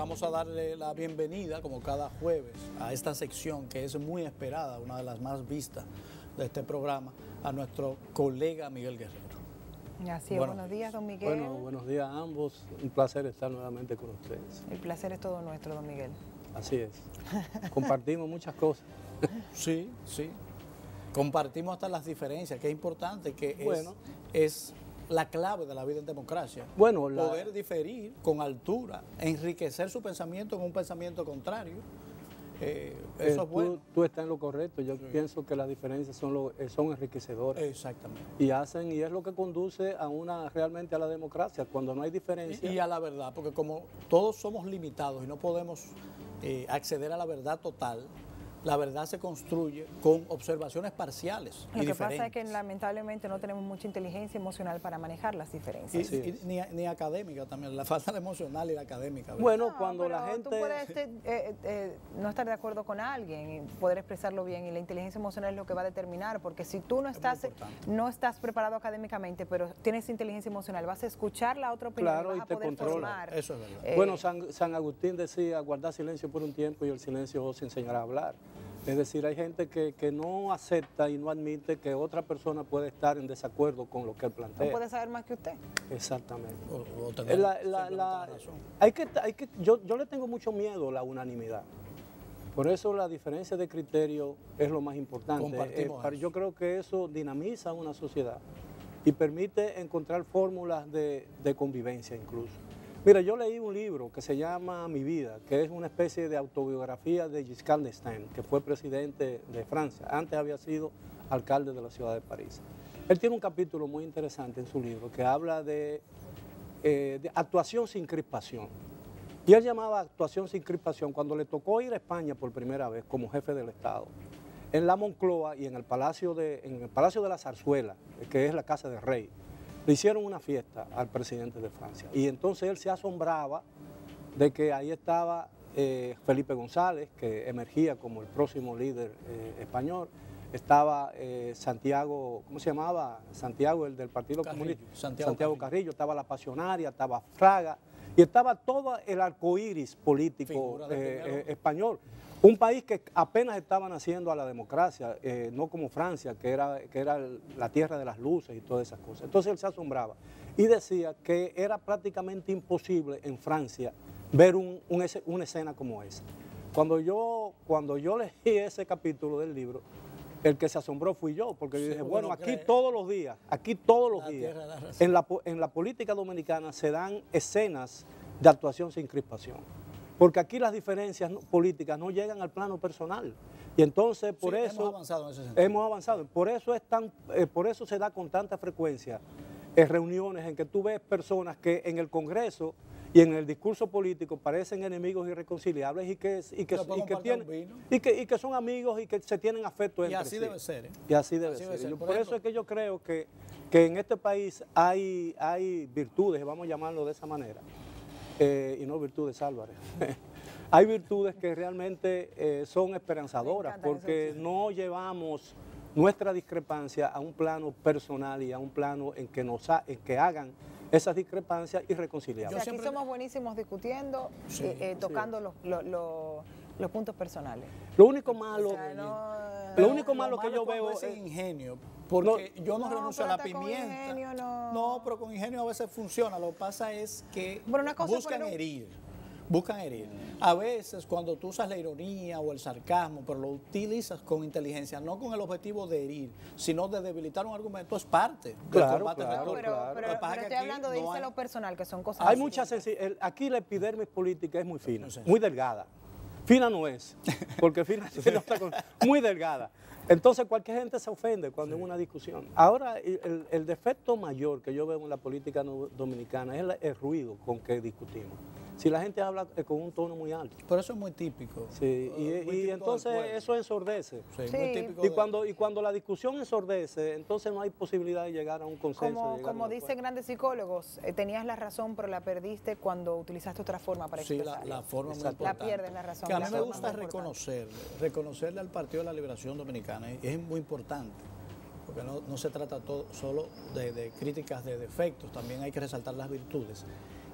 vamos a darle la bienvenida, como cada jueves, a esta sección que es muy esperada, una de las más vistas de este programa, a nuestro colega Miguel Guerrero. Así es, buenos días, don Miguel. Bueno, buenos días a ambos. Un placer estar nuevamente con ustedes. El placer es todo nuestro, don Miguel. Así es. Compartimos muchas cosas. Sí, sí. Compartimos hasta las diferencias, que es importante, que Bueno. es la clave de la vida en democracia. Bueno, poder diferir con altura, enriquecer su pensamiento con un pensamiento contrario. Eso es bueno. Tú estás en lo correcto. Yo pienso que las diferencias son enriquecedoras. Exactamente. Y es lo que conduce realmente a la democracia, cuando no hay diferencia. Y a la verdad, porque como todos somos limitados y no podemos acceder a la verdad total, la verdad se construye con observaciones parciales y Lo que diferentes. pasa es que lamentablemente no tenemos mucha inteligencia emocional para manejar las diferencias. Y ni académica también, la falta de emocional y la académica. ¿Verdad? Bueno, No, cuando la pero gente... tú puedes no estar de acuerdo con alguien y poder expresarlo bien, y la inteligencia emocional es lo que va a determinar, porque si tú no estás preparado académicamente, pero tienes inteligencia emocional, vas a escuchar la otra opinión, Claro, y y vas a te poder controla. formar. Eso es verdad. Bueno, San Agustín decía, guardar silencio por un tiempo y el silencio os enseñará a hablar. Es decir, hay gente que no acepta y no admite que otra persona puede estar en desacuerdo con lo que él plantea. No puede saber más que usted. Exactamente. O tener siempre la razón. Yo le tengo mucho miedo a la unanimidad. Por eso la diferencia de criterio es lo más importante. Compartimos eso. Yo creo que eso dinamiza una sociedad y permite encontrar fórmulas de convivencia incluso. Mira, yo leí un libro que se llama Mi vida, que es una especie de autobiografía de Giscard d'Estaing, que fue presidente de Francia. Antes había sido alcalde de la ciudad de París. Él tiene un capítulo muy interesante en su libro que habla de actuación sin crispación. Y él llamaba actuación sin crispación cuando le tocó ir a España por primera vez como jefe del Estado. En la Moncloa y en el Palacio de la Zarzuela, que es la casa del rey, le hicieron una fiesta al presidente de Francia. Y entonces él se asombraba de que ahí estaba Felipe González, que emergía como el próximo líder español. Estaba Santiago, ¿cómo se llamaba? Santiago, el del Partido Comunista. Santiago Carrillo. Estaba la Pasionaria, estaba Fraga. Y estaba todo el arcoíris político español. Un país que apenas estaba naciendo a la democracia, no como Francia, que era la tierra de las luces y todas esas cosas. Entonces él se asombraba y decía que era prácticamente imposible en Francia ver una escena como esa. Cuando yo leí ese capítulo del libro, el que se asombró fui yo, porque yo dije, bueno, aquí todos los días, en la política dominicana se dan escenas de actuación sin crispación. Porque aquí las diferencias políticas no llegan al plano personal. Y entonces por eso hemos avanzado en ese sentido. Hemos avanzado. Por eso se da con tanta frecuencia reuniones en que tú ves personas que en el Congreso y en el discurso político parecen enemigos irreconciliables y que son amigos y que se tienen afecto entre sí. Y así debe ser. Y así debe ser. Por eso es que yo creo que en este país hay virtudes, vamos a llamarlo de esa manera. Y no virtudes Álvarez. Hay virtudes que realmente son esperanzadoras porque no llevamos nuestra discrepancia a un plano personal y a un plano en que hagan esas discrepancias irreconciliables. O sea, aquí somos buenísimos discutiendo, tocando los puntos personales. Lo único malo, que yo veo es ingenio, porque yo no renuncio a la pimienta. No, pero con ingenio a veces funciona. Lo que pasa es que buscan herir. A veces cuando tú usas la ironía o el sarcasmo, pero lo utilizas con inteligencia, no con el objetivo de herir, sino de debilitar un argumento, es parte del combate retórico. Pero estoy hablando de irse a lo personal, que son cosas... Hay mucha sensibilidad. Aquí la epidermis política es muy fina, muy delgada. Fina no es, porque fina no muy delgada. Entonces cualquier gente se ofende cuando hay una discusión. Ahora, el defecto mayor que yo veo en la política dominicana es el ruido con que discutimos. Si la gente habla con un tono muy alto. Pero eso es muy típico. Sí, y entonces eso ensordece. Sí, muy típico y cuando la discusión ensordece, entonces no hay posibilidad de llegar a un consenso. Como dicen grandes psicólogos, tenías la razón, pero la perdiste cuando utilizaste otra forma para expresarla. Sí, la forma muy importante. La pierdes la razón. Que a mí me gusta reconocerle al Partido de la Liberación Dominicana, es muy importante. Porque no se trata solo de críticas de defectos, también hay que resaltar las virtudes.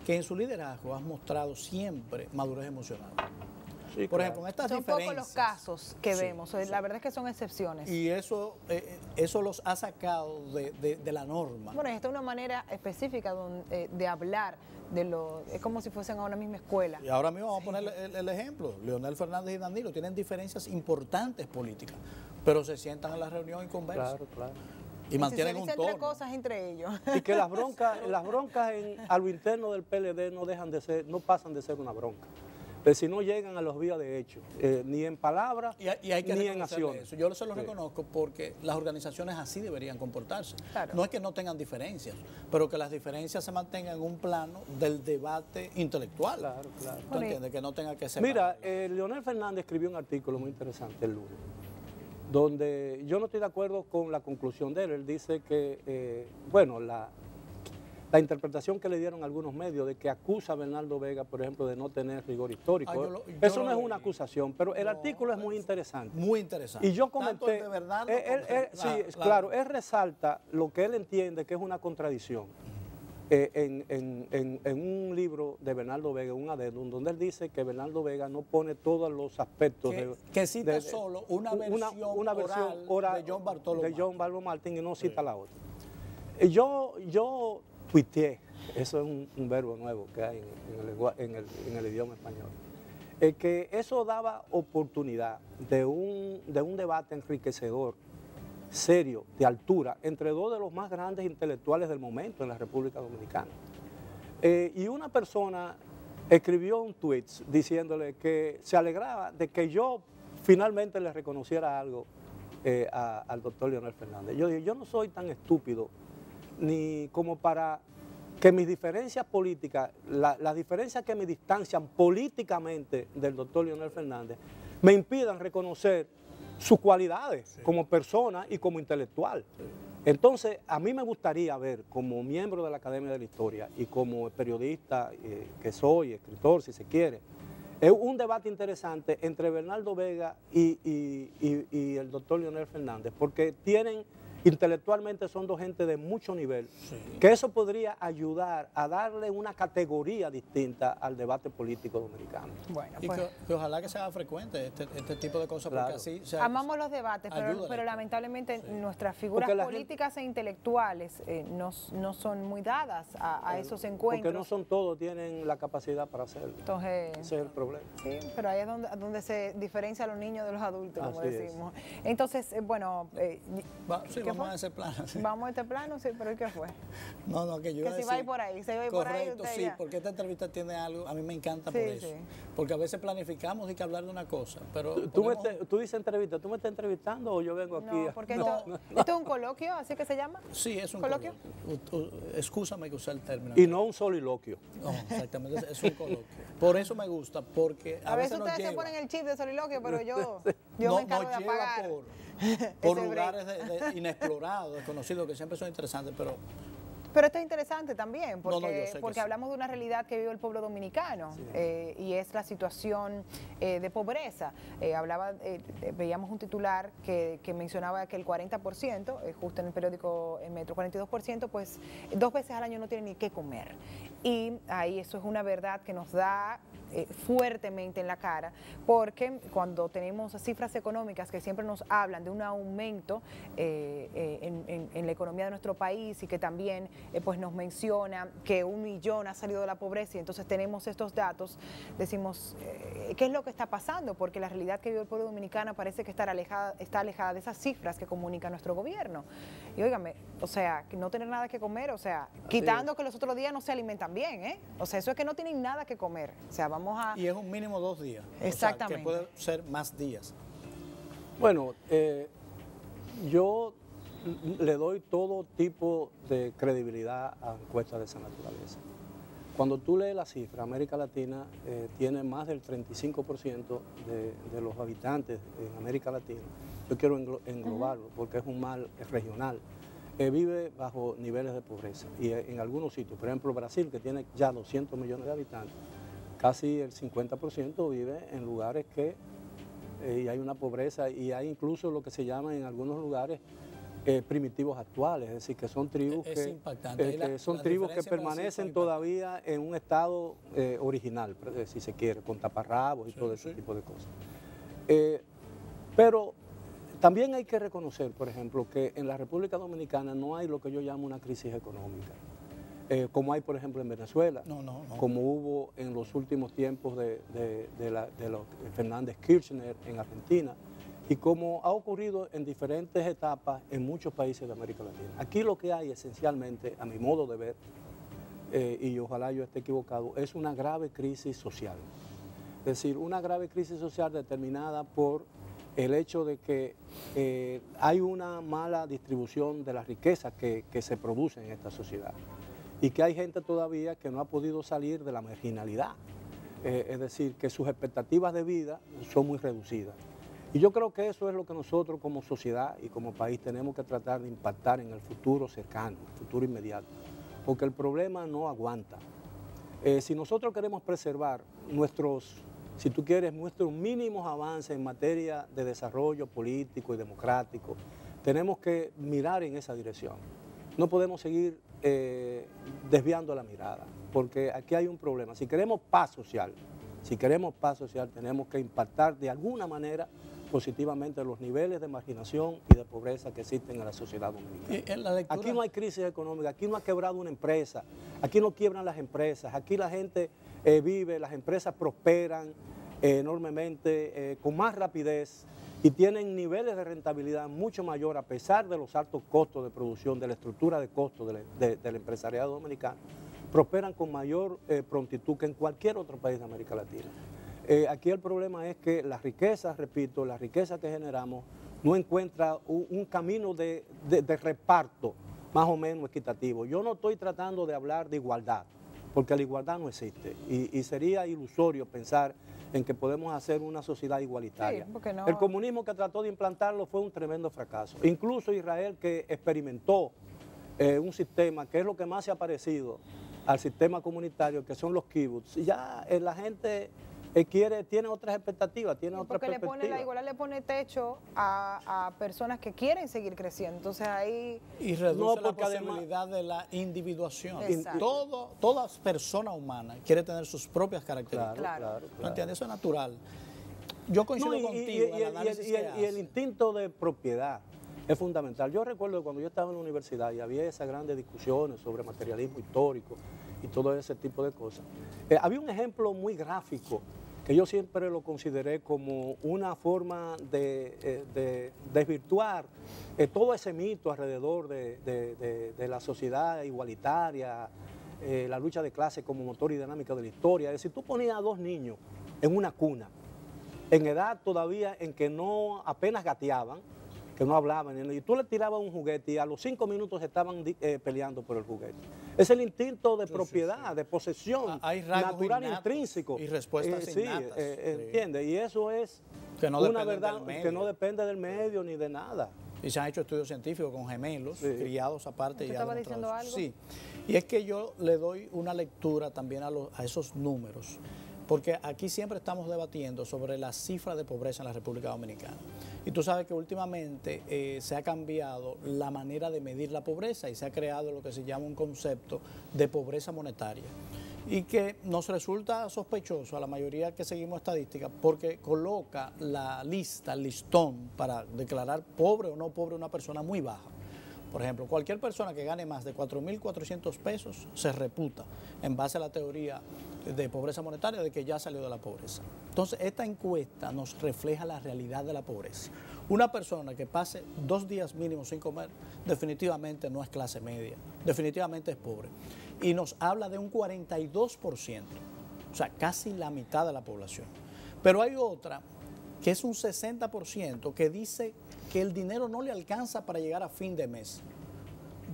que en su liderazgo has mostrado siempre madurez emocional. Sí, Por claro. ejemplo, en estas Son diferencias. pocos los casos que Sí, vemos, la verdad es que son excepciones. Y eso los ha sacado de la norma. Bueno, esta es una manera específica de hablar, es como si fuesen a una misma escuela. Y ahora mismo vamos a poner el ejemplo. Leonel Fernández y Danilo tienen diferencias importantes políticas, pero se sientan en la reunión y conversan. Claro, claro. Y mantienen si se un dicen tres tono. cosas entre ellos. Y que las broncas a lo interno del PLD no pasan de ser una bronca. Pero si no llegan a los vías de hecho, ni en palabras, Y hay que ni en reconocerle acciones. eso. Yo se lo Sí. reconozco porque las organizaciones así deberían comportarse. Claro. No es que no tengan diferencias, pero que las diferencias se mantengan en un plano del debate intelectual. Claro, claro. ¿Tú entiendes? Que no tenga que ser. Mira, Leonel Fernández escribió un artículo muy interesante el lunes, donde yo no estoy de acuerdo con la conclusión de él. Él dice que, la interpretación que le dieron algunos medios de que acusa a Bernardo Vega, por ejemplo, de no tener rigor histórico. yo Eso lo no es leí. una acusación, pero el No, artículo es muy interesante. Muy interesante. Y yo Tanto comenté, el de Bernardo sí, como claro, él resalta lo que él entiende que es una contradicción en un libro de Bernardo Vega, un adendum, donde él dice que Bernardo Vega no pone todos los aspectos que cita solo una versión oral de John Bartolo Martin y no cita la otra. Yo tuiteé, eso es un verbo nuevo que hay en el idioma español, que eso daba oportunidad de un debate enriquecedor, serio, de altura, entre dos de los más grandes intelectuales del momento en la República Dominicana. Y una persona escribió un tweet diciéndole que se alegraba de que yo finalmente le reconociera algo al doctor Leonel Fernández. Yo dije, yo no soy tan estúpido ni como para que mis diferencias políticas, las diferencias que me distancian políticamente del doctor Leonel Fernández, me impidan reconocer sus cualidades como persona y como intelectual. Entonces, a mí me gustaría ver, como miembro de la Academia de la Historia y como periodista que soy, escritor si se quiere, es un debate interesante entre Bernardo Vega y el doctor Leonel Fernández, porque intelectualmente son dos gente de mucho nivel, que eso podría ayudar a darle una categoría distinta al debate político dominicano. Bueno, Y pues, que ojalá que se haga frecuente este tipo de cosas, Claro. porque así amamos los debates, pero ayuda. lamentablemente nuestras figuras Porque la políticas e intelectuales no son muy dadas a esos encuentros. Porque no son todos, tienen la capacidad para hacerlo. Entonces, Ese es el problema. sí, pero ahí es donde se diferencia a los niños de los adultos, como Así es. decimos. Entonces, bueno, Sí, ¿qué vamos fue? a ese plano. Sí. vamos a este plano, sí, pero ¿y qué fue? No, que yo Que iba a si va a ir por ahí, se va a ir por ahí. Correcto, usted sí, ya. porque esta entrevista tiene algo, a mí me encanta Sí, por eso. sí. Porque a veces planificamos y que hablar de una cosa, pero Tú dices entrevista, ¿tú me estás entrevistando o yo vengo aquí? No, porque esto es un coloquio, así que se llama. sí, es un ¿Coloquio? Excúsame que usé el término. Y no un soliloquio. No, exactamente, es un coloquio. Por eso me gusta, porque A veces nos ustedes se lleva. ponen el chip de soliloquio, pero yo No, me encargo nos de lleva apagar. por ese lugares inexplorados, desconocidos, que siempre son interesantes, pero Pero esto es interesante también, No, yo porque, sé que porque sí. hablamos de una realidad que vive el pueblo dominicano, y es la situación de pobreza. Veíamos un titular que mencionaba que el 40%, justo en el periódico Metro, 42%, pues 2 veces al año no tienen ni qué comer. Y ahí eso es una verdad que nos da fuertemente en la cara, porque cuando tenemos cifras económicas que siempre nos hablan de un aumento en la economía de nuestro país y que también pues nos menciona que 1 millón ha salido de la pobreza y entonces tenemos estos datos, decimos, ¿qué es lo que está pasando? Porque la realidad que vive el pueblo dominicano parece que está alejada de esas cifras que comunica nuestro gobierno. Y óigame, o sea, que no tener nada que comer, o sea, quitando que los otros días no se alimentan bien, ¿eh? O sea, eso es que no tienen nada que comer. O sea, vamos a... y es un mínimo 2 días. Exactamente. O sea, que puede ser más días. Bueno, yo le doy todo tipo de credibilidad a encuestas de esa naturaleza. Cuando tú lees la cifra, América Latina tiene más del 35% de los habitantes en América Latina. Yo quiero englobarlo porque es un mal regional. Vive bajo niveles de pobreza y en algunos sitios, por ejemplo Brasil, que tiene ya 200 millones de habitantes, casi el 50% vive en lugares que y hay una pobreza y hay incluso lo que se llama en algunos lugares primitivos actuales, es decir, que son tribus que tribus que permanecen todavía en un estado original, si se quiere, con taparrabos y todo ese tipo de cosas. Pero también hay que reconocer, por ejemplo, que en la República Dominicana no hay lo que yo llamo una crisis económica, como hay, por ejemplo, en Venezuela, como hubo en los últimos tiempos de los Fernández Kirchner en Argentina, y como ha ocurrido en diferentes etapas en muchos países de América Latina. Aquí lo que hay esencialmente, a mi modo de ver, y ojalá yo esté equivocado, es una grave crisis social. Es decir, una grave crisis social determinada por el hecho de que hay una mala distribución de las riquezas que se producen en esta sociedad y que hay gente todavía que no ha podido salir de la marginalidad. Es decir, que sus expectativas de vida son muy reducidas. Y yo creo que eso es lo que nosotros como sociedad y como país tenemos que tratar de impactar en el futuro cercano, el futuro inmediato, porque el problema no aguanta. Si nosotros queremos preservar nuestros mínimos avances en materia de desarrollo político y democrático, tenemos que mirar en esa dirección. No podemos seguir desviando la mirada, porque aquí hay un problema. Si queremos paz social, tenemos que impactar de alguna manera positivamente los niveles de marginación y de pobreza que existen en la sociedad dominicana. Aquí no hay crisis económica, aquí no ha quebrado una empresa, aquí no quiebran las empresas, aquí la gente vive, las empresas prosperan enormemente, con más rapidez y tienen niveles de rentabilidad mucho mayor a pesar de los altos costos de producción, de la estructura de costos del empresariado dominicano, prosperan con mayor prontitud que en cualquier otro país de América Latina. Aquí el problema es que las riquezas, repito, las riquezas que generamos no encuentra un camino de reparto más o menos equitativo. Yo no estoy tratando de hablar de igualdad, porque la igualdad no existe y sería ilusorio pensar en que podemos hacer una sociedad igualitaria. Sí, porque no. El comunismo que trató de implantarlo fue un tremendo fracaso. Incluso Israel, que experimentó un sistema que es lo que más se ha parecido al sistema comunitario, que son los kibbutz, ya la gente tiene otras expectativas, tiene otras perspectivas. Porque la igualdad le pone techo a personas que quieren seguir creciendo, entonces ahí... Y reduce la posibilidad de la individuación. Toda persona humana quiere tener sus propias características. Claro. ¿No entiendes? Eso es natural. Yo coincido contigo en el análisis que haces. Y el instinto de propiedad es fundamental. Yo recuerdo cuando yo estaba en la universidad y había esas grandes discusiones sobre materialismo histórico y todo ese tipo de cosas. Había un ejemplo muy gráfico que yo siempre lo consideré como una forma de desvirtuar todo ese mito alrededor de la sociedad igualitaria, la lucha de clases como motor y dinámica de la historia. Es decir, tú ponías a dos niños en una cuna, en edad todavía en que no apenas gateaban, que no hablaban, y tú le tirabas un juguete y a los 5 minutos estaban peleando por el juguete. Es el instinto de propiedad, de posesión, natural intrínseco. Y respuestas innatas. ¿Entiendes? Y eso es una verdad que no depende del medio ni de nada. Y se han hecho estudios científicos con gemelos, criados aparte. ¿Usted estaba diciendo algo? Sí, y es que yo le doy una lectura también a esos números, porque aquí siempre estamos debatiendo sobre la cifra de pobreza en la República Dominicana. Y tú sabes que últimamente se ha cambiado la manera de medir la pobreza y se ha creado lo que se llama un concepto de pobreza monetaria. Y que nos resulta sospechoso a la mayoría que seguimos estadísticas porque coloca la lista, el listón para declarar pobre o no pobre una persona muy baja. Por ejemplo, cualquier persona que gane más de 4.400 pesos se reputa en base a la teoría de pobreza monetaria de que ya salió de la pobreza. Entonces, esta encuesta nos refleja la realidad de la pobreza. Una persona que pase 2 días mínimos sin comer definitivamente no es clase media, definitivamente es pobre. Y nos habla de un 42%, o sea, casi la mitad de la población. Pero hay otra que es un 60% que dice que el dinero no le alcanza para llegar a fin de mes.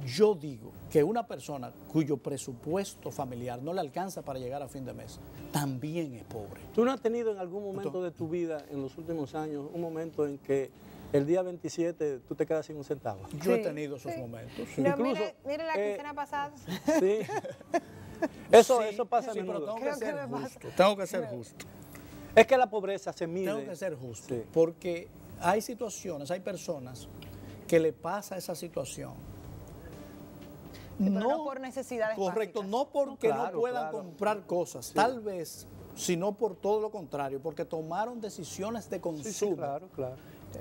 Yo digo que una persona cuyo presupuesto familiar no le alcanza para llegar a fin de mes, también es pobre. ¿Tú no has tenido en algún momento de tu vida, en los últimos años, un momento en que el día 27 tú te quedas sin un centavo? Yo he tenido esos momentos. No, incluso, mire la quincena pasada. Sí. Eso pasa a menudo. Pero tengo que ser justo. Es que la pobreza se mide. Tengo que ser justo, porque hay situaciones, hay personas que le pasa esa situación. Sí, pero no por necesidades correcto, básicas. no porque Claro, no puedan claro. comprar cosas, Sí. tal vez, sino por todo lo contrario, porque tomaron decisiones de Sí, consumo sí, claro, claro.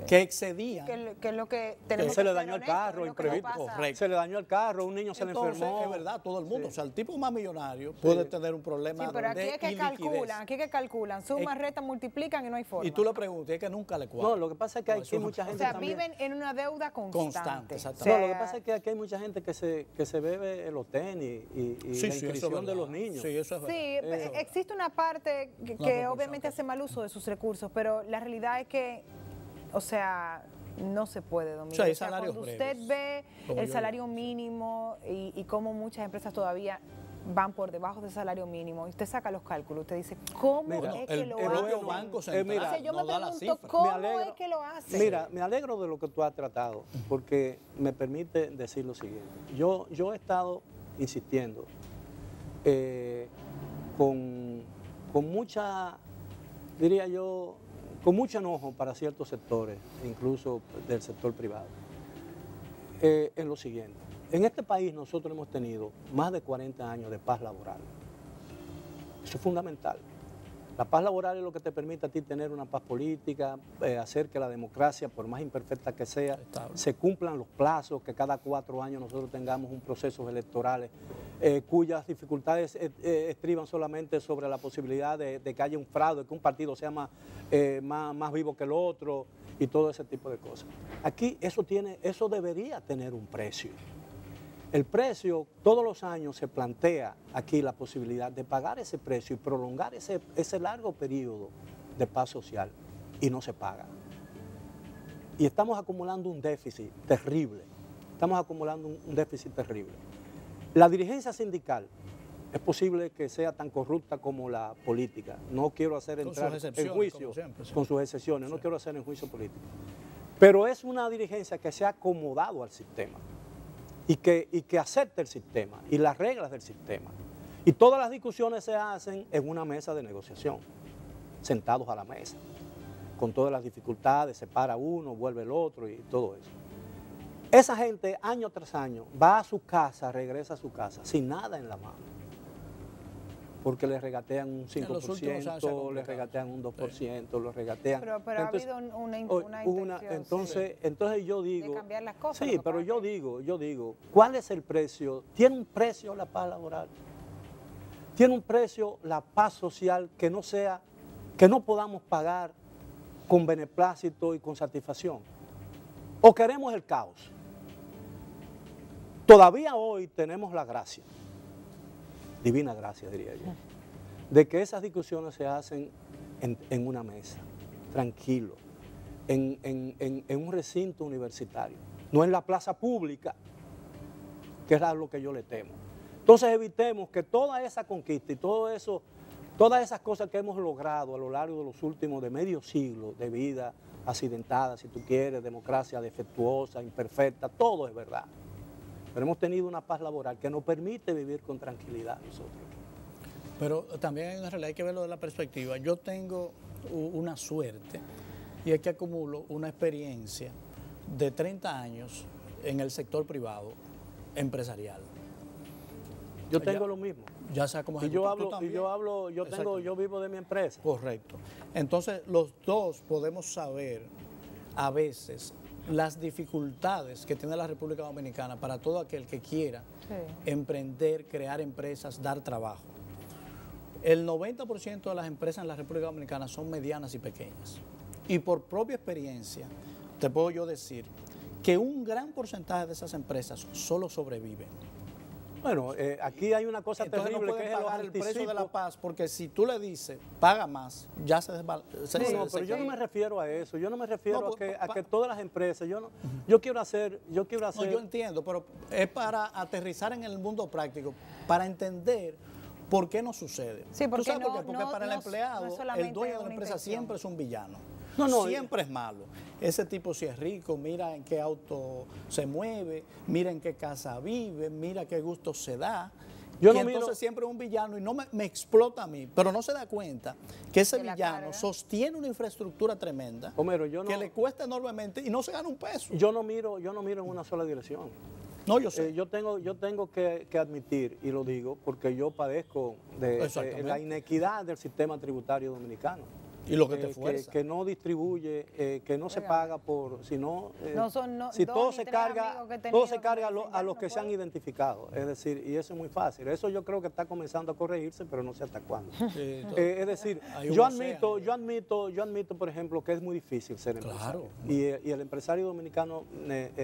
que excedían. Que es lo que tenemos Se que le ser dañó el honestos, carro, es lo que nos imprevisto. pasa. Correcto. Se le dañó el carro, un niño se le Entonces, enfermó. es verdad, todo el mundo. Sí. O sea, el tipo más millonario puede tener un problema Sí, pero aquí de es que iliquidez. calculan, suman, restan, multiplican y no hay forma. Y tú le preguntas, es que nunca le cuadra. No, lo que pasa es que No, aquí eso hay no- mucha O gente sea, también. viven en una deuda constante. Constante, O exactamente. No, lo sea, que pasa es que aquí hay mucha gente que se bebe los tenis y Sí, la sí, eso es inscripción de verdad. los niños. Sí, eso es verdad. Sí, existe una parte que proporción obviamente hace mal uso de sus recursos, pero la realidad es que, o sea, no se puede, Domingo. O sea, hay O sea, salarios cuando breves, usted ve como el yo salario digo, sí. mínimo y cómo muchas empresas todavía van por debajo del salario mínimo, y usted saca los cálculos, usted dice, ¿cómo Mira, es que el lo propio hacen? Banco mira, Central O sea, yo no me da la pregunto, cifra. ¿cómo Me alegro. es que lo hacen? Mira, me alegro de lo que tú has tratado, porque me permite decir lo siguiente. Yo he estado insistiendo con mucha, diría yo, con mucho enojo para ciertos sectores, incluso del sector privado, en lo siguiente. En este país nosotros hemos tenido más de 40 años de paz laboral. Eso es fundamental. La paz laboral es lo que te permite a ti tener una paz política, hacer que la democracia, por más imperfecta que sea, Estable. se cumplan los plazos, que cada 4 años nosotros tengamos un proceso electoral cuyas dificultades estriban solamente sobre la posibilidad de que haya un fraude, que un partido sea más vivo que el otro y todo ese tipo de cosas. Aquí eso debería tener un precio. El precio, todos los años se plantea aquí la posibilidad de pagar ese precio y prolongar ese largo periodo de paz social, y no se paga. Y estamos acumulando un déficit terrible, un déficit terrible. La dirigencia sindical es posible que sea tan corrupta como la política. No quiero hacer Con entrar sus en excepciones, juicio, como siempre, sí. con sus excepciones, no Sí. quiero hacer en juicio político. Pero es una dirigencia que se ha acomodado al sistema. Y que acepte el sistema y las reglas del sistema. Y todas las discusiones se hacen en una mesa de negociación, sentados a la mesa, con todas las dificultades, se para uno, vuelve el otro y todo eso. Esa gente, año tras año, va a su casa, regresa a su casa, sin nada en la mano. Porque le regatean un En los últimos años se ha 5%, le complicado. regatean un 2%, lo regatean. Pero Entonces, ha habido una intención entonces yo digo, de cambiar las cosas. sí, lo que pero pasa yo es- digo, ¿cuál es el precio? ¿Tiene un precio la paz laboral? ¿Tiene un precio la paz social que no podamos pagar con beneplácito y con satisfacción? ¿O queremos el caos? Todavía hoy tenemos la gracia, divina gracia diría yo, de que esas discusiones se hacen en una mesa, tranquilo, en un recinto universitario, no en la plaza pública, que es a lo que yo le temo. Entonces evitemos que toda esa conquista y todo eso, todas esas cosas que hemos logrado a lo largo de los últimos de medio siglo de vida accidentada, si tú quieres, democracia defectuosa, imperfecta, todo es verdad. Pero hemos tenido una paz laboral que nos permite vivir con tranquilidad nosotros. Pero también en realidad hay que verlo de la perspectiva. Yo tengo una suerte y es que acumulo una experiencia de 30 años en el sector privado empresarial. Yo tengo lo mismo. Ya sea como Y yo ejecutor, tú hablo, también. yo vivo de mi empresa. Correcto. Entonces, los dos podemos saber a veces las dificultades que tiene la República Dominicana para todo aquel que quiera emprender, crear empresas, dar trabajo. El 90% de las empresas en la República Dominicana son medianas y pequeñas. Y por propia experiencia, te puedo yo decir que un gran porcentaje de esas empresas solo sobreviven. Bueno, aquí hay una cosa Entonces no terrible que pueden es pagar el precio de la anticipos. paz, porque si tú le dices, paga más, ya se No, se pero yo no me refiero a eso. Yo no me refiero No, a que todas las empresas. Yo quiero hacer. No, yo entiendo, pero es para aterrizar en el mundo práctico, para entender por qué no sucede. Sí, ¿Tú porque sabes por no- qué? Porque no- para el no es empleado, solamente el dueño de la una empresa intención. siempre es un villano. No, siempre es malo. Ese tipo si es rico, mira en qué auto se mueve, mira en qué casa vive, mira qué gusto se da. Yo y no entonces miro, siempre es un villano y no me explota a mí, pero no se da cuenta que ese Que la villano carga. sostiene una infraestructura tremenda Homero, yo que no, le cuesta enormemente y no se gana un peso. yo no miro en una sola dirección. No, yo sé. Yo tengo que admitir, y lo digo, porque yo padezco de Exactamente. la inequidad del sistema tributario dominicano. Y lo que te fuerza. Que no distribuye, que no se paga por, sino si dos todo ni se tres carga, amigos que he todo se tenido carga que me dicen, a ya los no que se han puedo. identificado. Es decir, y eso es muy fácil. Eso yo creo que está comenzando a corregirse, pero no sé hasta cuándo. Sí, Es decir, hay un yo océano. admito, por ejemplo, que es muy difícil ser empresario. Claro. Y el empresario dominicano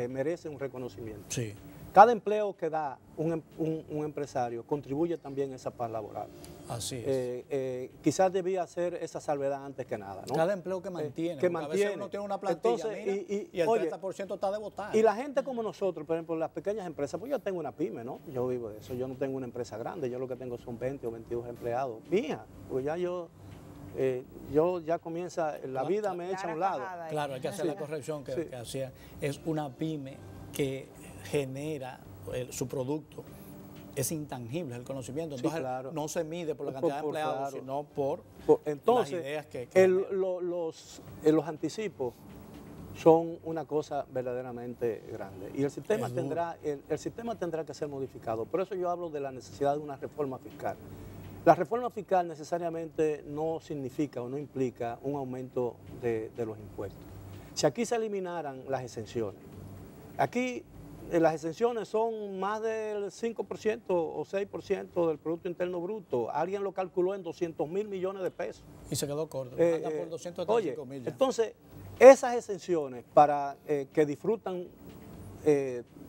merece un reconocimiento. Sí. Cada empleo que da un empresario contribuye también a esa paz laboral. Así es. Quizás debía hacer esa salvedad antes que nada, ¿no? Cada empleo que mantiene. que porque mantiene. A veces uno tiene una plantilla, Entonces, mira, y el oye, 30% está de votar. y la gente como nosotros, por ejemplo, las pequeñas empresas, pues yo tengo una pyme, ¿no? Yo vivo de eso, yo no tengo una empresa grande, yo lo que tengo son 20 o 22 empleados. Mía, pues ya yo ya comienza, la vida me echa a un lado. Claro, hay que hacer la corrección que hacía. Es una pyme que genera su producto. Es intangible el conocimiento. Sí, Entonces, claro. no se mide por la cantidad de empleados, claro. sino por Entonces, las ideas que los anticipos son una cosa verdaderamente grande. Y el sistema Es duro. el sistema tendrá que ser modificado. Por eso yo hablo de la necesidad de una reforma fiscal. La reforma fiscal necesariamente no significa o no implica un aumento de los impuestos. Si aquí se eliminaran las exenciones, aquí las exenciones son más del 5% o 6% del Producto Interno Bruto. Alguien lo calculó en 200.000 millones de pesos. Y se quedó corto. Anda por Oye, 235.000 ya. entonces, esas exenciones para que disfrutan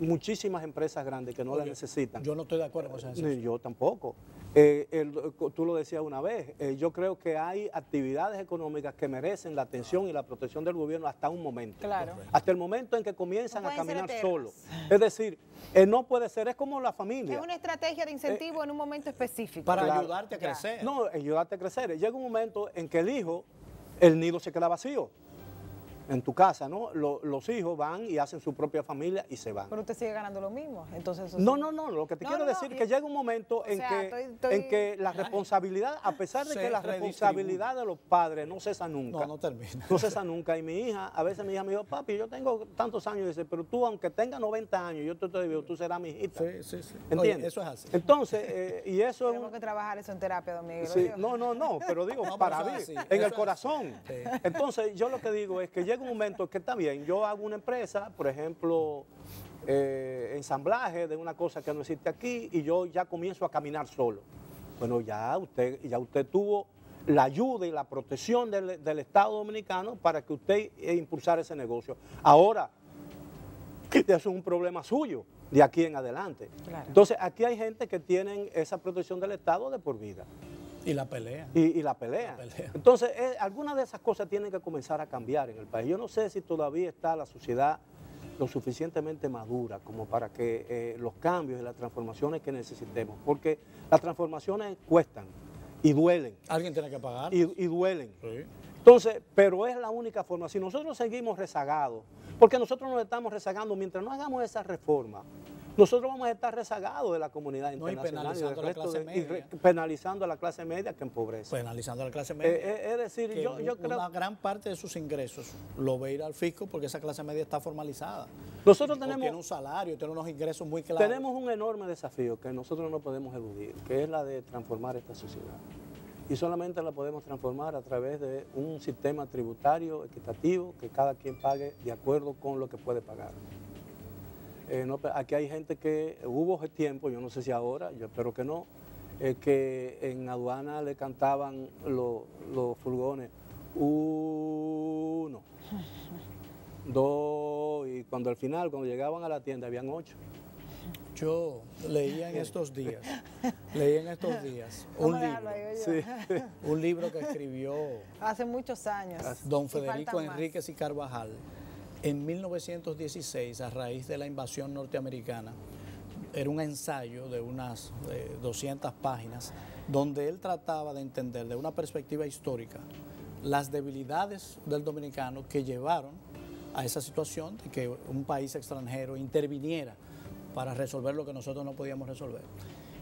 muchísimas empresas grandes que no las necesitan. Yo no estoy de acuerdo con esa decisión. Ni yo tampoco. Tú lo decías una vez, yo creo que hay actividades económicas que merecen la atención y la protección del gobierno hasta un momento. Claro. Hasta el momento en que comienzan No a pueden ser caminar eternas. solos. Es decir, no puede ser, es como la familia. Es una estrategia de incentivo en un momento específico. Para Claro. ayudarte a crecer. No, ayudarte a crecer. Llega un momento en que el nido se queda vacío. En tu casa, ¿no? Los hijos van y hacen su propia familia y se van. Pero usted sigue ganando lo mismo. Entonces, eso No, sí. lo que te No, quiero no, decir es que llega un momento en que la responsabilidad, a pesar de Se que la redistribuye. responsabilidad de los padres no cesa nunca. No termina. No cesa nunca. Y mi hija, a veces mi hija me dijo, papi, yo tengo tantos años. Y dice, pero tú, aunque tengas 90 años, yo te digo, tú serás mi hijita. Sí. ¿Entiendes? Oye, eso es así. Entonces, y eso es Tenemos que trabajar eso en terapia, don Miguel. Sí, Oye. no, pero digo, No, para pero mí, eso es así, en eso el es corazón. así. Sí. Entonces, yo lo que digo es que llega un momento que está bien, yo hago una empresa, por ejemplo, ensamblaje de una cosa que no existe aquí y yo ya comienzo a caminar solo. Bueno, ya usted tuvo la ayuda y la protección del Estado Dominicano para que usted impulsara ese negocio. Ahora, eso es un problema suyo de aquí en adelante. Claro. Entonces, aquí hay gente que tienen esa protección del Estado de por vida. Y la pelea. Y la pelea. Entonces, algunas de esas cosas tienen que comenzar a cambiar en el país. Yo no sé si todavía está la sociedad lo suficientemente madura como para que los cambios y las transformaciones que necesitemos, porque las transformaciones cuestan y duelen. Alguien tiene que pagar. Y duelen. Sí. Entonces, pero es la única forma. Si nosotros seguimos rezagados, porque nosotros nos estamos rezagando, mientras no hagamos esa reforma, nosotros vamos a estar rezagados de la comunidad No, y internacional penalizando a la clase media. penalizando a la clase media que empobrece. Penalizando a la clase media. Es decir, que yo creo una gran parte de sus ingresos lo ve ir al fisco porque esa clase media está formalizada. nosotros Tiene un tenemos, salario, tiene unos ingresos muy claros. tenemos un enorme desafío que nosotros no podemos eludir, que es la de transformar esta sociedad. Y solamente la podemos transformar a través de un sistema tributario equitativo que cada quien pague de acuerdo con lo que puede pagar. Aquí hay gente que hubo tiempo, yo no sé si ahora, yo espero que no, que en aduana le cantaban los furgones 1, 2, y cuando al final, cuando llegaban a la tienda, habían 8. Yo leía en estos días ¿Cómo dejarlo ahí, oye? un libro que escribió Hace muchos años. don Y Federico faltan más. Enríquez y Carvajal en 1916 a raíz de la invasión norteamericana. Era un ensayo de unas 200 páginas donde él trataba de entender de una perspectiva histórica las debilidades del dominicano que llevaron a esa situación de que un país extranjero interviniera para resolver lo que nosotros no podíamos resolver.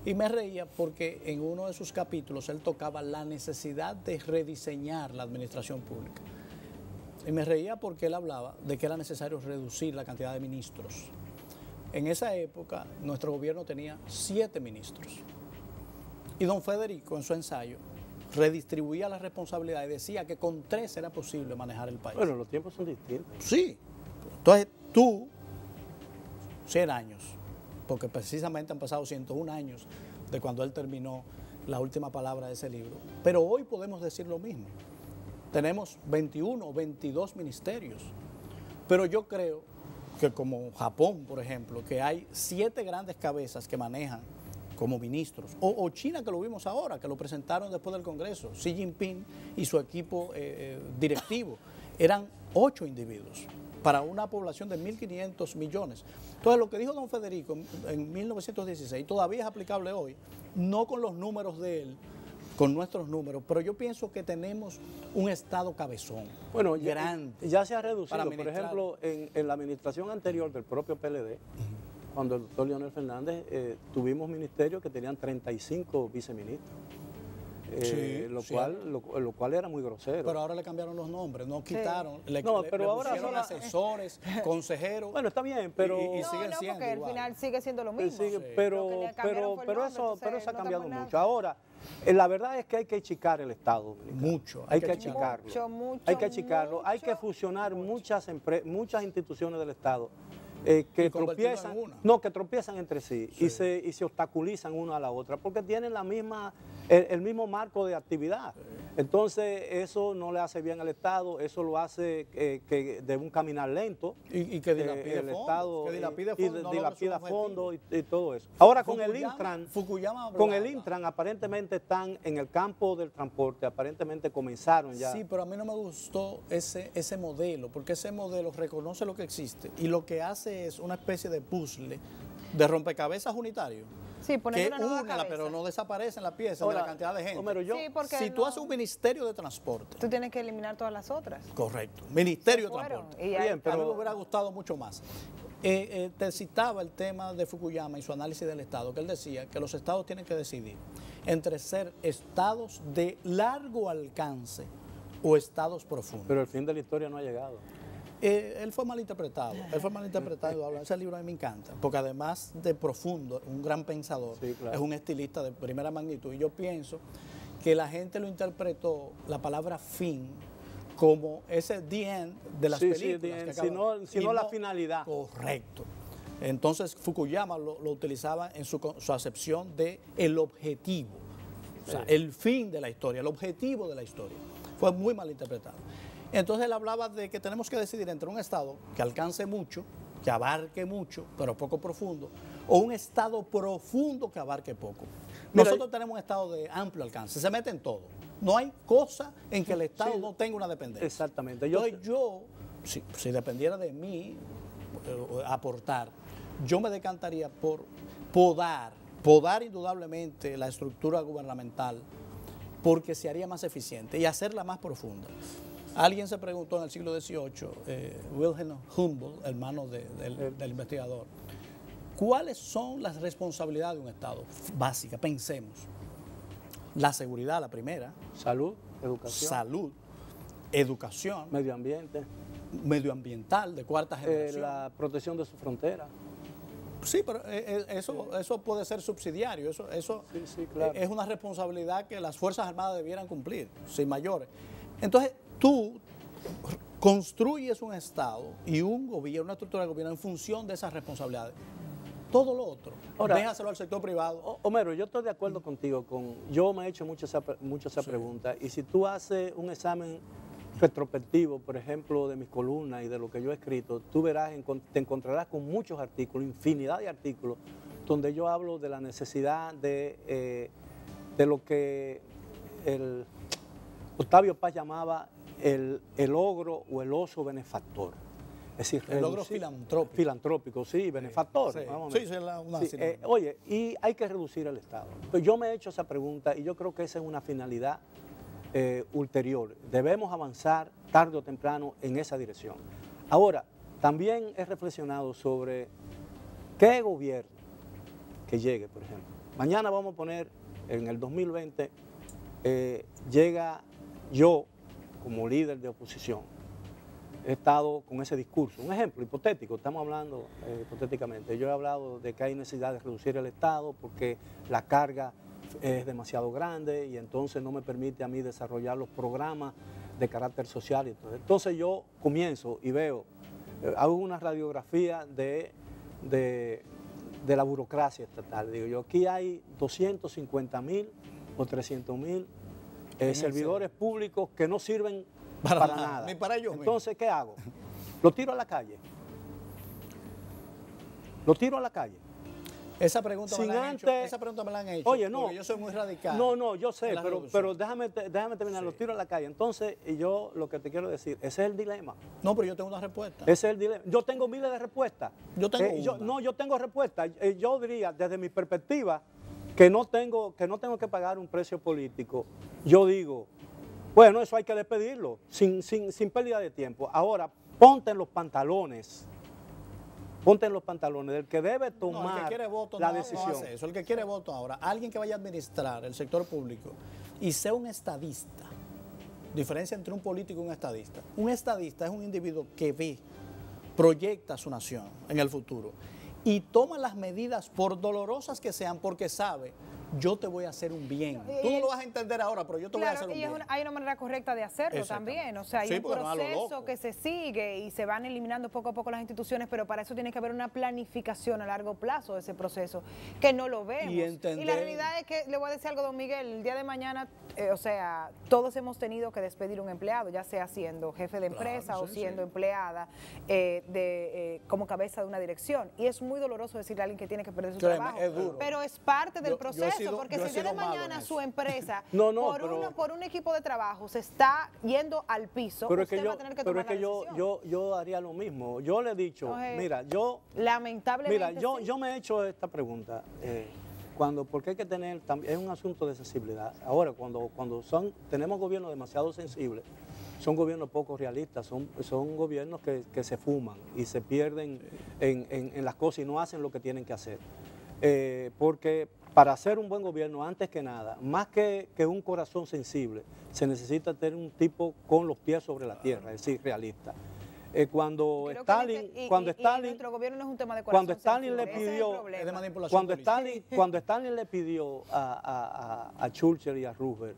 Y me reía porque en uno de sus capítulos él tocaba la necesidad de rediseñar la administración pública. Y me reía porque él hablaba de que era necesario reducir la cantidad de ministros. En esa época, nuestro gobierno tenía 7 ministros. Y don Federico, en su ensayo, redistribuía la responsabilidad y decía que con 3 era posible manejar el país. Bueno, los tiempos son distintos. Sí. Entonces, tú, 100 años, porque precisamente han pasado 101 años de cuando él terminó la última palabra de ese libro, pero hoy podemos decir lo mismo. Tenemos 21 o 22 ministerios, pero yo creo que como Japón, por ejemplo, que hay 7 grandes cabezas que manejan como ministros, o China, que lo vimos ahora, que lo presentaron después del Congreso, Xi Jinping y su equipo directivo, eran 8 individuos para una población de 1.500 millones. Entonces, lo que dijo don Federico en 1916 todavía es aplicable hoy, no con los números de él, con nuestros números, pero yo pienso que tenemos un Estado cabezón, bueno, grande. Ya se ha reducido, por ejemplo, en la administración anterior del propio PLD, cuando el doctor Leonel Fernández, tuvimos ministerios que tenían 35 viceministros. Sí, lo cual era muy grosero. Pero ahora le cambiaron los nombres, no quitaron, le ahora pusieron asesores, consejeros. Bueno, está bien, pero y siguen siendo porque al final sigue siendo lo mismo. Pero eso ha cambiado mucho. Ahora, la verdad es que hay que achicar el Estado dominicano. Mucho. Hay que achicarlo. Hay que achicarlo. Hay que fusionar muchas instituciones del Estado. Que tropiezan entre sí. Y se obstaculizan una a la otra porque tienen el mismo marco de actividad. Entonces eso no le hace bien al Estado, eso lo hace que de un caminar lento y que dilapide el Estado dilapida fondos y todo eso. Ahora con el Intran aparentemente están en el campo del transporte, aparentemente comenzaron ya. Sí, pero a mí no me gustó ese modelo, porque ese modelo reconoce lo que existe y lo que hace es una especie de puzzle, de rompecabezas unitario. Sí, que une, pero no desaparecen las piezas de la cantidad de gente. Homero, si tú haces un ministerio de transporte, tú tienes que eliminar todas las otras. Correcto, ministerio de transporte. Bien, pero a mí me hubiera gustado mucho más. Te citaba el tema de Fukuyama y su análisis del Estado, que él decía que los estados tienen que decidir entre ser estados de largo alcance o estados profundos. Pero el fin de la historia no ha llegado. Él fue malinterpretado, ese libro a mí me encanta, porque además de profundo, un gran pensador, sí, claro, es un estilista de primera magnitud, y yo pienso que la gente lo interpretó, la palabra fin, como ese the end de las películas. Sino la finalidad. Correcto. Entonces Fukuyama lo utilizaba en su acepción de el objetivo, o sea, el fin de la historia, el objetivo de la historia. Fue muy mal interpretado. Entonces él hablaba de que tenemos que decidir entre un Estado que alcance mucho, que abarque mucho, pero poco profundo, o un Estado profundo que abarque poco. Nosotros tenemos un Estado de amplio alcance, se mete en todo. No hay cosa en que el Estado no tenga una dependencia. Exactamente. Entonces yo, si dependiera de mí aportar, yo me decantaría por podar indudablemente la estructura gubernamental, porque se haría más eficiente y hacerla más profunda. Alguien se preguntó en el siglo XVIII, Wilhelm Humboldt, hermano del investigador, ¿cuáles son las responsabilidades de un Estado? Básica, pensemos. La seguridad, la primera. Salud, educación. Salud, educación. Medio ambiente. Medioambiental, de cuarta generación. La protección de su frontera. Sí, pero eso puede ser subsidiario, eso sí, claro, es una responsabilidad que las Fuerzas Armadas debieran cumplir, sin mayores. Entonces, tú construyes un Estado y un gobierno, una estructura de gobierno en función de esas responsabilidades. Todo lo otro, ahora, déjaselo al sector privado. Homero, yo estoy de acuerdo contigo. Yo me he hecho mucho esa pregunta. Y si tú haces un examen retrospectivo, por ejemplo, de mis columnas y de lo que yo he escrito, tú verás, te encontrarás con muchos artículos, infinidad de artículos, donde yo hablo de la necesidad de lo que Octavio Paz llamaba el ogro o el oso benefactor. Es decir, el ogro filantrópico. Filantrópico, sí, benefactor. Oye, y hay que reducir el Estado. Pues yo me he hecho esa pregunta y yo creo que esa es una finalidad ulterior. Debemos avanzar tarde o temprano en esa dirección. Ahora, también he reflexionado sobre qué gobierno que llegue, por ejemplo, mañana vamos a poner, en el 2020, llega yo como líder de oposición, he estado con ese discurso. Un ejemplo hipotético, estamos hablando hipotéticamente. Yo he hablado de que hay necesidad de reducir el Estado porque la carga es demasiado grande y entonces no me permite a mí desarrollar los programas de carácter social. Entonces yo comienzo y veo, hago una radiografía de la burocracia estatal. Digo yo, aquí hay 250.000 o 300.000 servidores públicos que no sirven para nada. Ni para ellos. Entonces, ¿qué hago? Lo tiro a la calle. Lo tiro a la calle. Esa pregunta me la han hecho. Oye, no. Porque yo soy muy radical. No, yo sé, pero déjame terminar. Sí. Lo tiro a la calle. Entonces, yo lo que te quiero decir, ese es el dilema. No, pero yo tengo una respuesta. Ese es el dilema. Yo tengo miles de respuestas. Yo tengo una. Yo tengo respuestas. Yo diría, desde mi perspectiva, que no tengo que pagar un precio político. Yo digo, bueno, eso hay que despedirlo, sin pérdida de tiempo. Ahora, ponte en los pantalones del que debe tomar el que quiere voto la decisión. No hace eso. El que quiere voto ahora, alguien que vaya a administrar el sector público y sea un estadista, diferencia entre un político y un estadista. Un estadista es un individuo que ve, proyecta a su nación en el futuro y toma las medidas, por dolorosas que sean, porque sabe, yo te voy a hacer un bien. Tú no lo vas a entender ahora, pero yo te voy a hacer un bien. Hay una manera correcta de hacerlo también. O sea, hay un proceso que se sigue y se van eliminando poco a poco las instituciones, pero para eso tiene que haber una planificación a largo plazo de ese proceso, que no lo vemos. Y la realidad es que, le voy a decir algo, don Miguel, el día de mañana, o sea, todos hemos tenido que despedir un empleado, ya sea siendo jefe de empresa o siendo empleada como cabeza de una dirección. Y es muy doloroso decirle a alguien que tiene que perder su trabajo. Es duro. Pero es parte del proceso. Porque si el día de mañana su empresa, por un equipo de trabajo, se está yendo al piso, usted va a tener que tomar la decisión. Yo haría lo mismo. Yo le he dicho, mira, lamentablemente, yo me he hecho esta pregunta. Porque hay que tener, es un asunto de sensibilidad. Ahora, cuando tenemos gobiernos demasiado sensibles, son gobiernos poco realistas, son gobiernos que se fuman y se pierden en las cosas y no hacen lo que tienen que hacer. Porque para hacer un buen gobierno, antes que nada, más que un corazón sensible, se necesita tener un tipo con los pies sobre la tierra, es decir, realista. Cuando Stalin le pidió a Churchill y a Roosevelt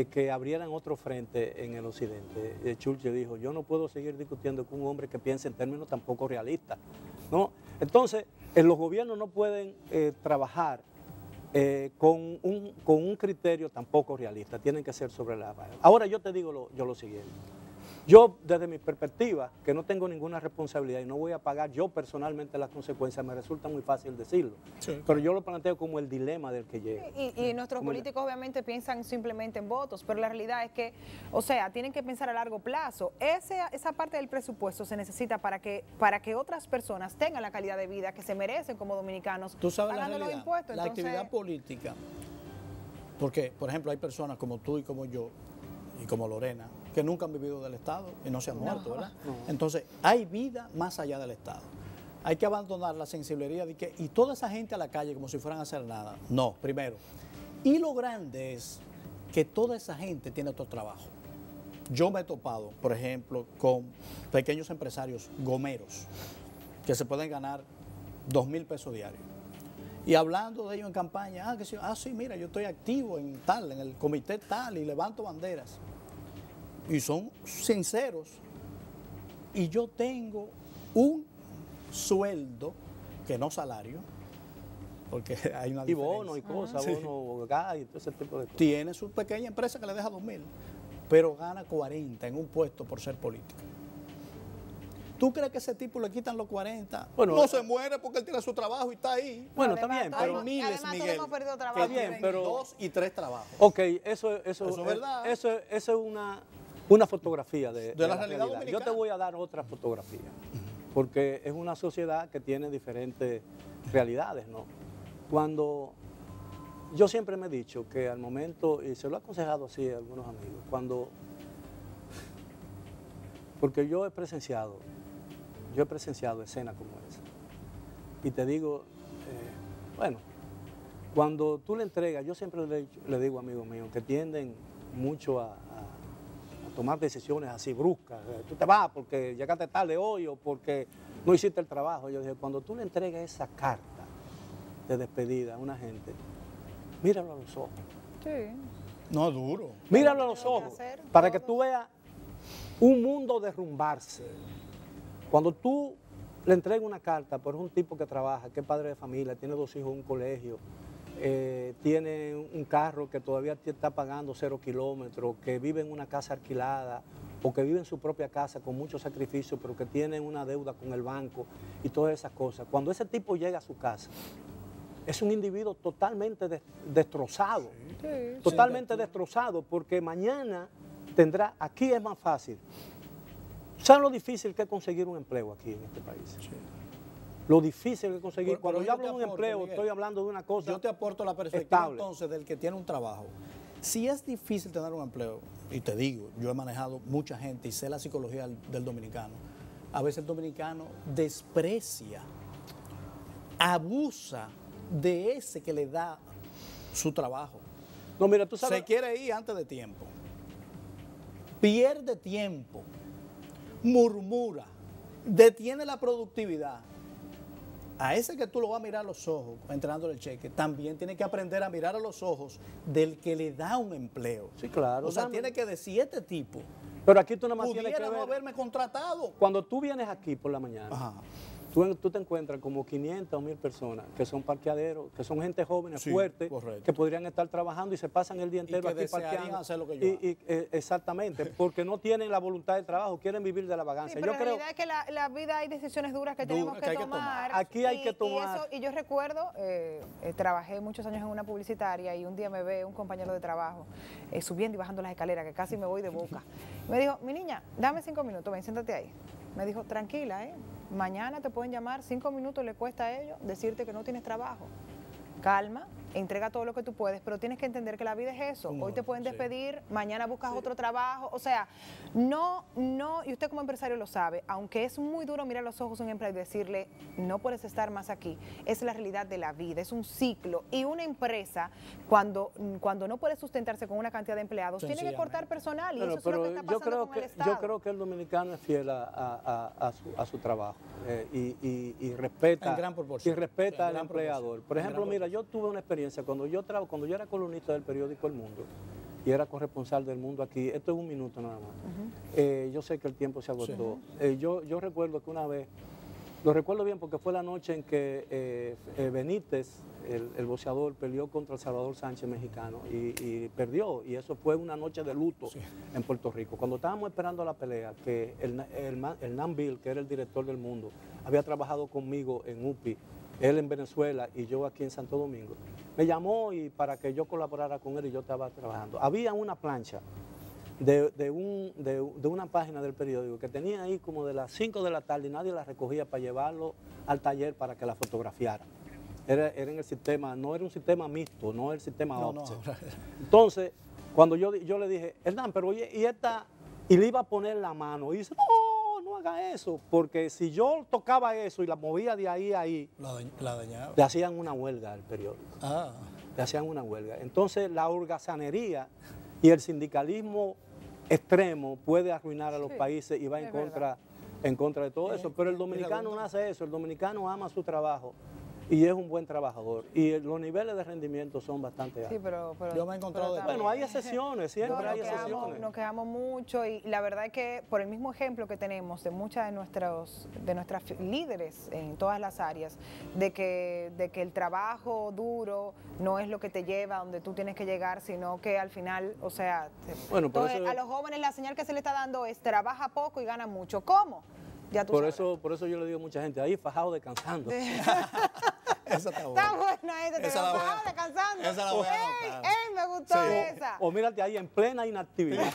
que abrieran otro frente en el occidente, Churchill dijo, yo no puedo seguir discutiendo con un hombre que piense en términos tan poco realistas, ¿no? Entonces, los gobiernos no pueden trabajar con un criterio tan poco realista, tienen que ser sobre la base. Ahora yo te digo lo siguiente. Yo, desde mi perspectiva, que no tengo ninguna responsabilidad y no voy a pagar yo personalmente las consecuencias, me resulta muy fácil decirlo. Sí. Pero yo lo planteo como el dilema del que llega. Y nuestros políticos obviamente piensan simplemente en votos, pero la realidad es que, o sea, tienen que pensar a largo plazo. Esa parte del presupuesto se necesita para que otras personas tengan la calidad de vida que se merecen como dominicanos. Tú sabes la realidad, la actividad política, porque, por ejemplo, hay personas como tú y como yo, y como Lorena, que nunca han vivido del Estado y no se han muerto, ¿verdad? No. Entonces, hay vida más allá del Estado. Hay que abandonar la sensibilidad de que, y toda esa gente a la calle como si fueran a hacer nada. No, primero. Y lo grande es que toda esa gente tiene otro trabajo. Yo me he topado, por ejemplo, con pequeños empresarios gomeros que se pueden ganar 2.000 pesos diarios. Y hablando de ellos en campaña, sí, mira, yo estoy activo en el comité tal, y levanto banderas. Y son sinceros. Y yo tengo un sueldo, que no salario, porque hay una diferencia. Y bono y cosas, bono, gas y todo ese tipo de cosas. Tiene su pequeña empresa que le deja 2.000, pero gana 40 en un puesto por ser político. ¿Tú crees que ese tipo le quitan los 40? Bueno, no se muere porque él tiene su trabajo y está ahí. Bueno, también, pero miles, Miguel, hemos perdido trabajo. Bien, pero 2 y 3 trabajos. Ok, eso es verdad. Eso es una fotografía de la realidad dominicana. Yo te voy a dar otra fotografía, porque es una sociedad que tiene diferentes realidades, ¿no? Yo siempre me he dicho que al momento, y se lo he aconsejado así a algunos amigos, porque yo he presenciado escenas como esa. Y te digo, cuando tú le entregas, yo siempre le digo a amigos míos que tienden mucho a tomar decisiones así bruscas. Tú te vas porque llegaste tarde hoy o porque no hiciste el trabajo. Yo dije, cuando tú le entregas esa carta de despedida a una gente, míralo a los ojos. Sí. No, duro. Míralo a los ojos para que tú veas un mundo derrumbarse. Cuando tú le entregas una carta, por un tipo que trabaja, que es padre de familia, tiene 2 hijos en un colegio, tiene un carro que todavía está pagando 0 kilómetros, que vive en una casa alquilada o que vive en su propia casa con mucho sacrificio, pero que tiene una deuda con el banco y todas esas cosas. Cuando ese tipo llega a su casa, es un individuo totalmente destrozado, totalmente destrozado, porque mañana tendrá, aquí es más fácil. ¿Saben lo difícil que es conseguir un empleo aquí en este país? Sí. Lo difícil que es conseguir. Cuando yo hablo de un empleo, Miguel, estoy hablando de una cosa. Yo te aporto la perspectiva entonces del que tiene un trabajo. Si es difícil tener un empleo, y te digo, yo he manejado mucha gente y sé la psicología del dominicano, a veces el dominicano desprecia, abusa de ese que le da su trabajo. No, mira, tú sabes. Se quiere ir antes de tiempo, pierde tiempo, murmura, detiene la productividad. A ese que tú lo vas a mirar a los ojos, entregándole el cheque, también tiene que aprender a mirar a los ojos del que le da un empleo. Sí, claro. O sea, tiene que decir, este tipo pero aquí tú nada más tienes que ver, no haberme contratado. Cuando tú vienes aquí por la mañana, ajá, tú te encuentras como 500 o 1000 personas que son parqueaderos, que son gente joven, sí, fuerte, correcto, que podrían estar trabajando y se pasan el día entero aquí parqueando. Hacer lo que yo exactamente, porque no tienen la voluntad de trabajo, quieren vivir de la vagancia. Sí, pero la realidad es que la vida hay decisiones duras que tenemos que tomar. Aquí hay que tomar. Y yo recuerdo, trabajé muchos años en una publicitaria y un día me ve un compañero de trabajo subiendo y bajando las escaleras, que casi me voy de boca. Me dijo, mi niña, dame 5 minutos, ven, siéntate ahí. Me dijo, tranquila, mañana te pueden llamar, 5 minutos le cuesta a ellos decirte que no tienes trabajo. Calma, entrega todo lo que tú puedes, pero tienes que entender que la vida es eso. Hoy te pueden despedir, mañana buscas otro trabajo. O sea, no, y usted como empresario lo sabe, aunque es muy duro mirar a los ojos a un empleado y decirle, no puedes estar más aquí, es la realidad de la vida, es un ciclo. Y una empresa, cuando no puede sustentarse con una cantidad de empleados, tiene que cortar personal y eso es lo que está pasando con el Estado. Yo creo que el dominicano es fiel a su trabajo y respeta, al empleador. Por ejemplo, mira, yo tuve una experiencia cuando yo era columnista del periódico El Mundo y era corresponsal del Mundo aquí. Esto es un minuto nada más. Yo sé que el tiempo se agotó. Sí. Yo recuerdo que una vez, lo recuerdo bien porque fue la noche en que Benítez, el boxeador, peleó contra el Salvador Sánchez mexicano y perdió. Y eso fue una noche de luto en Puerto Rico. Cuando estábamos esperando la pelea, que el Nan Bill, que era el director del Mundo, había trabajado conmigo en UPI, él en Venezuela y yo aquí en Santo Domingo, me llamó y para que yo colaborara con él y yo estaba trabajando. Había una plancha de una página del periódico que tenía ahí como de las 5 de la tarde y nadie la recogía para llevarlo al taller para que la fotografiara. Era en el sistema, no era un sistema mixto, no era el sistema offset. No. Entonces, cuando yo le dije, Hernán, pero oye, y le iba a poner la mano, y dice, no haga eso, porque si yo tocaba eso y la movía de ahí a ahí, la dañaba. Le hacían una huelga al periódico. Le hacían una huelga. Entonces la holgazanería y el sindicalismo extremo puede arruinar a los países y va en contra de todo eso. Pero el dominicano no hace eso, el dominicano ama su trabajo y es un buen trabajador. Y los niveles de rendimiento son bastante altos. Sí, pero yo me he encontrado bueno, hay excepciones, siempre hay excepciones. Nos quejamos mucho y la verdad es que por el mismo ejemplo que tenemos de muchas de nuestras líderes en todas las áreas, de que el trabajo duro no es lo que te lleva a donde tú tienes que llegar, sino que al final, o sea, a los jóvenes la señal que se le está dando es trabaja poco y gana mucho. ¿Cómo? Por eso yo le digo a mucha gente, ahí fajado descansando. Esa está buena. Está buena esa, fajado descansando. Esa la voy a anotar. Me gustó esa. O mírate ahí en plena inactividad.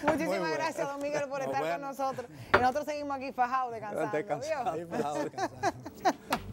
Muchísimas gracias, don Miguel, por estar con nosotros. Y nosotros seguimos aquí fajados descansando. Descansando. Ahí fajado descansando.